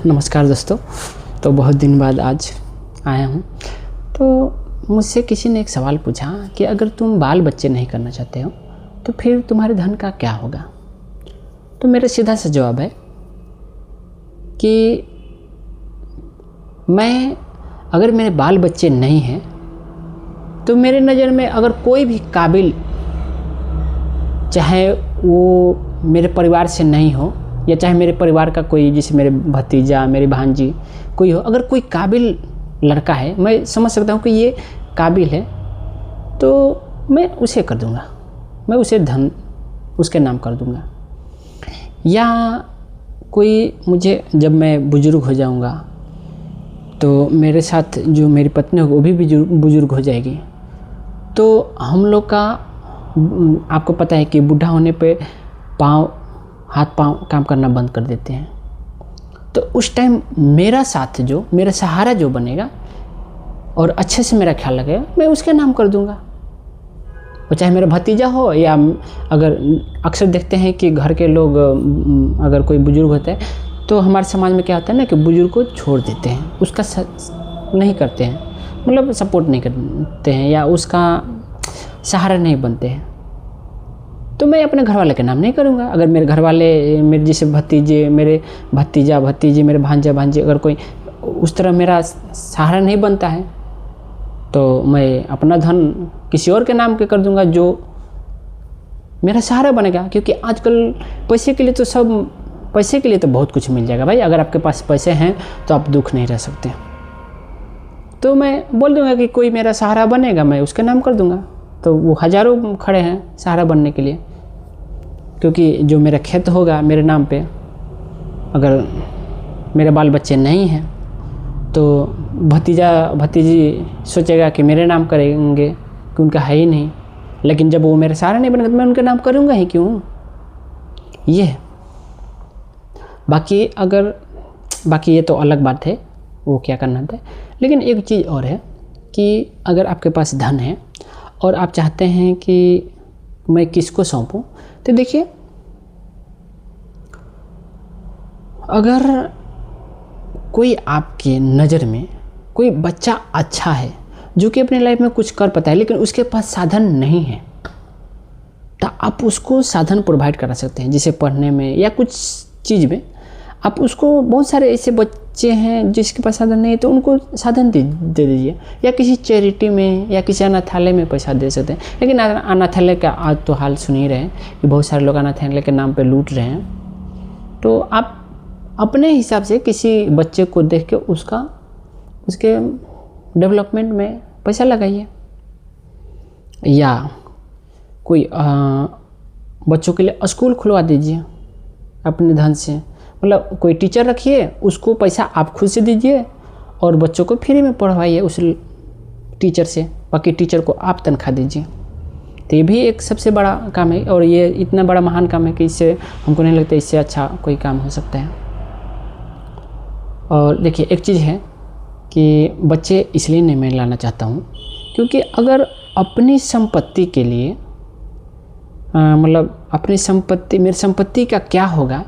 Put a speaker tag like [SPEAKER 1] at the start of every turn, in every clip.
[SPEAKER 1] नमस्कार दोस्तों। तो बहुत दिन बाद आज आया हूँ। तो मुझसे किसी ने एक सवाल पूछा कि अगर तुम बाल बच्चे नहीं करना चाहते हो तो फिर तुम्हारे धन का क्या होगा। तो मेरा सीधा सा जवाब है कि मैं अगर मेरे बाल बच्चे नहीं हैं तो मेरे नज़र में अगर कोई भी काबिल, चाहे वो मेरे परिवार से नहीं हो या चाहे मेरे परिवार का कोई, जैसे मेरे भतीजा, मेरी भांजी कोई हो, अगर कोई काबिल लड़का है, मैं समझ सकता हूँ कि ये काबिल है, तो मैं उसे कर दूँगा, मैं उसे धन उसके नाम कर दूँगा। या कोई मुझे, जब मैं बुज़ुर्ग हो जाऊँगा तो मेरे साथ जो मेरी पत्नी होगी वो भी बुज़ुर्ग हो जाएगी। तो हम लोग का, आपको पता है कि बूढ़ा होने पे हाथ पाँव काम करना बंद कर देते हैं। तो उस टाइम मेरा साथ, जो मेरा सहारा जो बनेगा और अच्छे से मेरा ख्याल रखेगा, मैं उसके नाम कर दूंगा। और चाहे मेरा भतीजा हो या, अगर अक्सर देखते हैं कि घर के लोग, अगर कोई बुजुर्ग होता है तो हमारे समाज में क्या होता है ना कि बुजुर्ग को छोड़ देते हैं, उसका नहीं करते हैं, मतलब सपोर्ट नहीं करते हैं या उसका सहारा नहीं बनते हैं। तो मैं अपने घर वाले के नाम नहीं करूँगा। अगर मेरे घर वाले, मेरे जैसे भतीजे, मेरे भतीजा भतीजी, मेरे भांजा भांजी, अगर कोई उस तरह मेरा सहारा नहीं बनता है तो मैं अपना धन किसी और के नाम के कर दूँगा जो मेरा सहारा बनेगा। क्योंकि आजकल पैसे के लिए तो बहुत कुछ मिल जाएगा भाई। अगर आपके पास पैसे हैं तो आप दुख नहीं रह सकते। तो मैं बोल दूँगा कि कोई मेरा सहारा बनेगा, मैं उसके नाम कर दूँगा। तो वो हज़ारों खड़े हैं सहारा बनने के लिए। क्योंकि जो मेरा खेत होगा मेरे नाम पे, अगर मेरे बाल बच्चे नहीं हैं तो भतीजा भतीजी सोचेगा कि मेरे नाम करेंगे, कि उनका है ही नहीं। लेकिन जब वो मेरे सहारा नहीं बनेगा तो मैं उनके नाम करूँगा ही क्यों। ये बाकी ये तो अलग बात है, वो क्या करना था। लेकिन एक चीज़ और है कि अगर आपके पास धन है और आप चाहते हैं कि मैं किसको सौंपूं, तो देखिए, अगर कोई आपके नज़र में कोई बच्चा अच्छा है जो कि अपनी लाइफ में कुछ कर पाता है, लेकिन उसके पास साधन नहीं है, तो आप उसको साधन प्रोवाइड करा सकते हैं। जैसे पढ़ने में या कुछ चीज़ में आप उसको, बहुत सारे ऐसे बच्चे हैं जिसके पास साधन नहीं है, तो उनको साधन दे दीजिए। या किसी चैरिटी में या किसी अनाथालय में पैसा दे सकते हैं। लेकिन अनाथालय का आज तो हाल सुन ही रहे हैं कि बहुत सारे लोग अनाथालय के नाम पे लूट रहे हैं। तो आप अपने हिसाब से किसी बच्चे को देख के उसके डेवलपमेंट में पैसा लगाइए। या कोई बच्चों के लिए स्कूल खुलवा दीजिए अपने धन से। मतलब कोई टीचर रखिए, उसको पैसा आप खुद से दीजिए और बच्चों को फ्री में पढ़वाइए उस टीचर से। बाकी टीचर को आप तनख्वाह दीजिए। तो ये भी एक सबसे बड़ा काम है, और ये इतना बड़ा महान काम है कि इससे हमको नहीं लगता इससे अच्छा कोई काम हो सकता है। और देखिए, एक चीज़ है कि बच्चे इसलिए नहीं मैं लाना चाहता हूँ क्योंकि अगर अपनी संपत्ति के लिए, मतलब अपनी संपत्ति, मेरी संपत्ति का क्या होगा,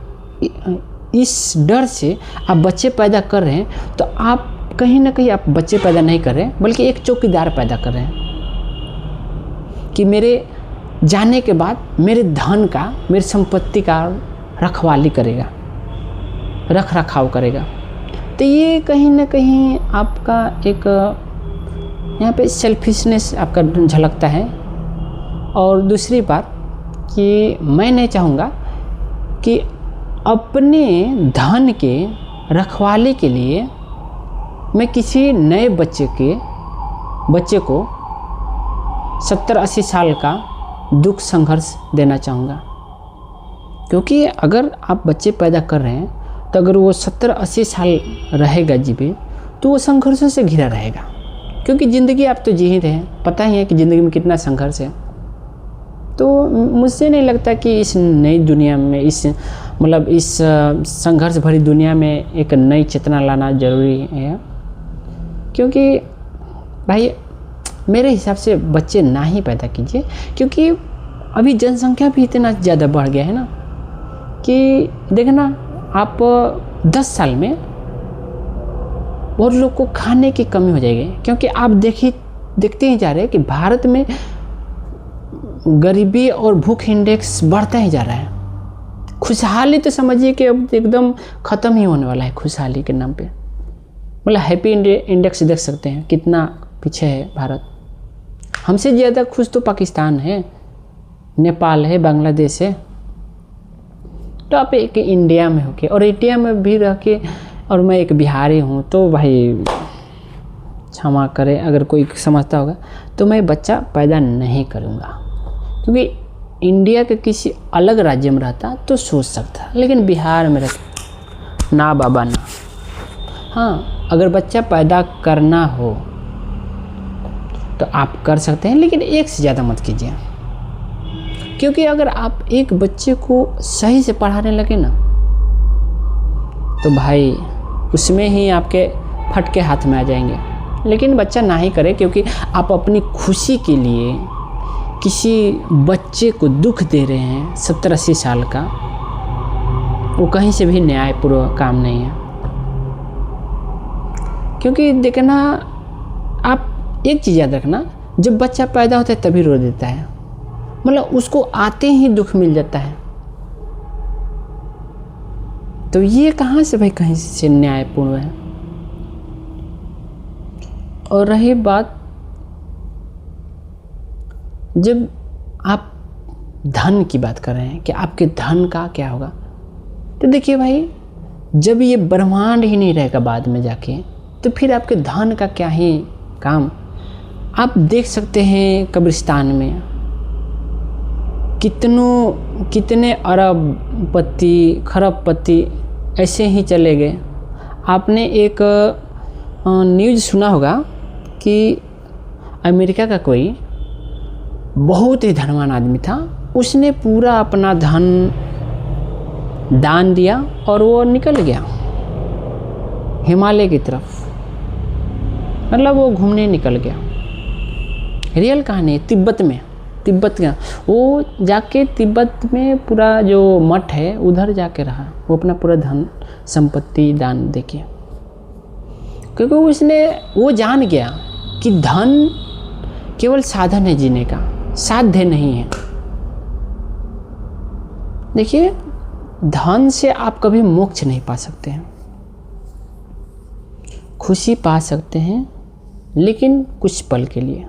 [SPEAKER 1] इस डर से आप बच्चे पैदा कर रहे हैं, तो आप कहीं ना कहीं आप बच्चे पैदा नहीं कर रहे हैं, बल्कि एक चौकीदार पैदा कर रहे हैं कि मेरे जाने के बाद मेरे धन का, मेरी संपत्ति का रखवाली करेगा, रख रखाव करेगा। तो ये कहीं ना कहीं आपका एक यहाँ पे सेल्फिशनेस आपका झलकता है। और दूसरी बात कि मैं नहीं चाहूँगा कि अपने धन के रखवाले के लिए मैं किसी नए बच्चे को 70-80 साल का दुख संघर्ष देना चाहूँगा। क्योंकि अगर आप बच्चे पैदा कर रहे हैं तो अगर वो 70-80 साल रहेगा जीवे, तो वो संघर्षों से घिरा रहेगा। क्योंकि ज़िंदगी आप तो जी ही रहे हैं, पता ही है कि ज़िंदगी में कितना संघर्ष है। तो मुझसे नहीं लगता कि इस नई दुनिया में, इस संघर्ष भरी दुनिया में एक नई चेतना लाना ज़रूरी है। क्योंकि भाई मेरे हिसाब से बच्चे ना ही पैदा कीजिए, क्योंकि अभी जनसंख्या भी इतना ज़्यादा बढ़ गया है ना कि देखना आप 10 साल में बहुत लोग को खाने की कमी हो जाएगी, क्योंकि आप देखते ही जा रहे हैं कि भारत में गरीबी और भूख इंडेक्स बढ़ता ही जा रहा है। खुशहाली तो समझिए कि अब एकदम ख़त्म ही होने वाला है खुशहाली के नाम पे। मतलब हैप्पी इंडेक्स देख सकते हैं कितना पीछे है भारत। हमसे ज़्यादा खुश तो पाकिस्तान है, नेपाल है, बांग्लादेश है। तो आप एक इंडिया में होके और इंडिया में भी रह के, और मैं एक बिहारी हूँ, तो भाई क्षमा करें अगर कोई समझता होगा, तो मैं बच्चा पैदा नहीं करूँगा। क्योंकि इंडिया के किसी अलग राज्य में रहता तो सोच सकता, लेकिन बिहार में रहता ना बाबा ना। हाँ, अगर बच्चा पैदा करना हो तो आप कर सकते हैं, लेकिन एक से ज़्यादा मत कीजिए। क्योंकि अगर आप एक बच्चे को सही से पढ़ाने लगे ना, तो भाई उसमें ही आपके फटके हाथ में आ जाएंगे। लेकिन बच्चा ना ही करे, क्योंकि आप अपनी खुशी के लिए किसी बच्चे को दुख दे रहे हैं 70-80 साल का, वो कहीं से भी न्यायपूर्ण काम नहीं है। क्योंकि देखना, आप एक चीज़ याद रखना, जब बच्चा पैदा होता है तभी रो देता है, मतलब उसको आते ही दुख मिल जाता है। तो ये कहाँ से भाई कहीं से न्यायपूर्ण है। और रही बात, जब आप धन की बात कर रहे हैं कि आपके धन का क्या होगा, तो देखिए भाई, जब ये ब्रह्मांड ही नहीं रहेगा बाद में जाके, तो फिर आपके धन का क्या ही काम। आप देख सकते हैं कब्रिस्तान में कितने अरबपति खरबपति ऐसे ही चले गए। आपने एक न्यूज़ सुना होगा कि अमेरिका का कोई बहुत ही धनवान आदमी था, उसने पूरा अपना धन दान दिया और वो निकल गया हिमालय की तरफ। मतलब वो घूमने निकल गया। रियल कहानी, तिब्बत का वो जाके तिब्बत में पूरा जो मठ है उधर जाके रहा, वो अपना पूरा धन संपत्ति दान देके। क्योंकि वो जान गया कि धन केवल साधन है जीने का, साध्य नहीं है। देखिए, धन से आप कभी मोक्ष नहीं पा सकते हैं। खुशी पा सकते हैं, लेकिन कुछ पल के लिए।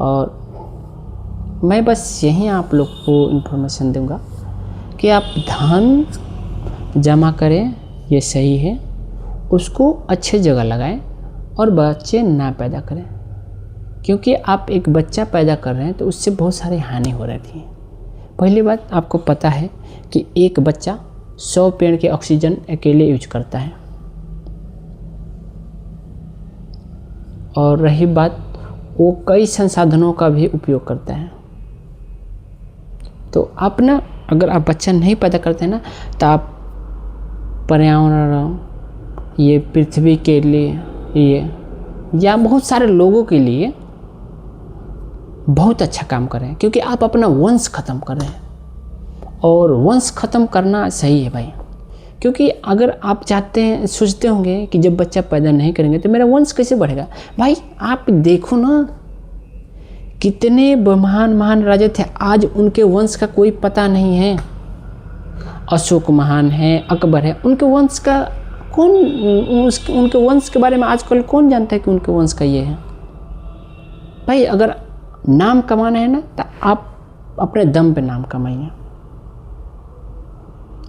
[SPEAKER 1] और मैं बस यही आप लोग को इन्फॉर्मेशन दूंगा कि आप धन जमा करें, ये सही है, उसको अच्छे जगह लगाएं और बच्चे ना पैदा करें। क्योंकि आप एक बच्चा पैदा कर रहे हैं तो उससे बहुत सारी हानि हो रही है। पहली बात, आपको पता है कि एक बच्चा 100 पेड़ के ऑक्सीजन अकेले यूज करता है। और रही बात, वो कई संसाधनों का भी उपयोग करता है। तो आप ना, अगर आप बच्चा नहीं पैदा करते हैं ना, तो आप पर्यावरण, ये पृथ्वी के लिए, ये या बहुत सारे लोगों के लिए बहुत अच्छा काम कर रहे हैं। क्योंकि आप अपना वंश ख़त्म कर रहे हैं, और वंश ख़त्म करना सही है भाई। क्योंकि अगर आप चाहते हैं, सोचते होंगे कि जब बच्चा पैदा नहीं करेंगे तो मेरा वंश कैसे बढ़ेगा। भाई आप देखो ना, कितने महान राजा थे, आज उनके वंश का कोई पता नहीं है। अशोक महान है, अकबर है, उनके वंश का उनके वंश के बारे में आजकल कौन जानता है कि उनके वंश का ये है। भाई अगर नाम कमाना है ना, तो आप अपने दम पे नाम कमाइए,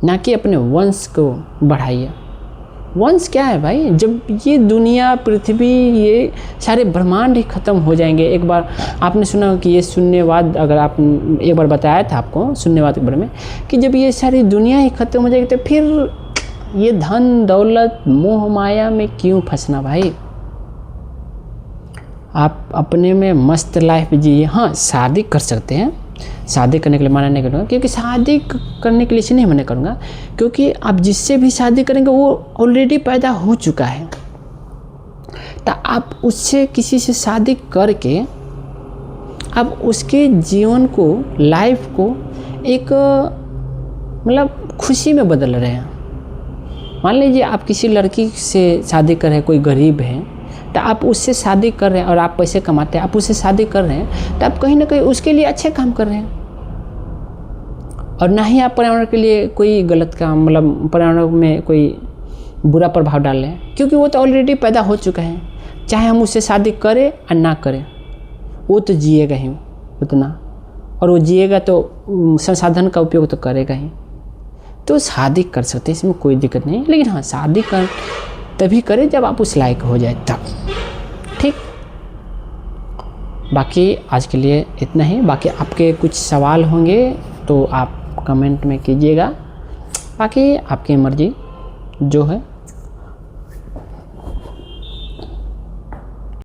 [SPEAKER 1] ना कि अपने वंश को बढ़ाइए। वंश क्या है भाई, जब ये दुनिया, पृथ्वी, ये सारे ब्रह्मांड ही ख़त्म हो जाएंगे। एक बार आपने सुना कि ये शून्यवाद, अगर आप एक बार बताया था आपको शून्यवाद के बारे में, कि जब ये सारी दुनिया ही ख़त्म हो जाएगी तो फिर ये धन दौलत मोह माया में क्यों फंसना भाई। आप अपने में मस्त लाइफ जिए। हाँ, शादी कर सकते हैं, शादी करने के लिए मना नहीं करूँगा, क्योंकि शादी करने के लिए इसलिए नहीं मना करूँगा क्योंकि आप जिससे भी शादी करेंगे वो ऑलरेडी पैदा हो चुका है। तो आप उससे, किसी से शादी करके आप उसके जीवन को, लाइफ को एक मतलब खुशी में बदल रहे हैं। मान लीजिए आप किसी लड़की से शादी कर रहे हैं, कोई गरीब है, तो आप उससे शादी कर रहे हैं और आप पैसे कमाते हैं, आप उससे शादी कर रहे हैं, तो आप कहीं ना कहीं उसके लिए अच्छे काम कर रहे हैं, और ना ही आप पर्यावरण के लिए कोई गलत काम, मतलब पर्यावरण में कोई बुरा प्रभाव डाल रहे हैं, क्योंकि वो तो ऑलरेडी पैदा हो चुका है। चाहे हम उससे शादी करें या ना करें, वो तो जिएगा ही उतना, और वो जिएगा तो संसाधन का उपयोग तो करेगा ही। तो शादी कर सकते हैं, इसमें कोई दिक्कत नहीं, लेकिन हाँ शादी कर तभी करें जब आप उस लायक हो जाए तब, ठीक। बाकी आज के लिए इतना ही। बाकी आपके कुछ सवाल होंगे तो आप कमेंट में कीजिएगा, बाकी आपकी मर्ज़ी जो है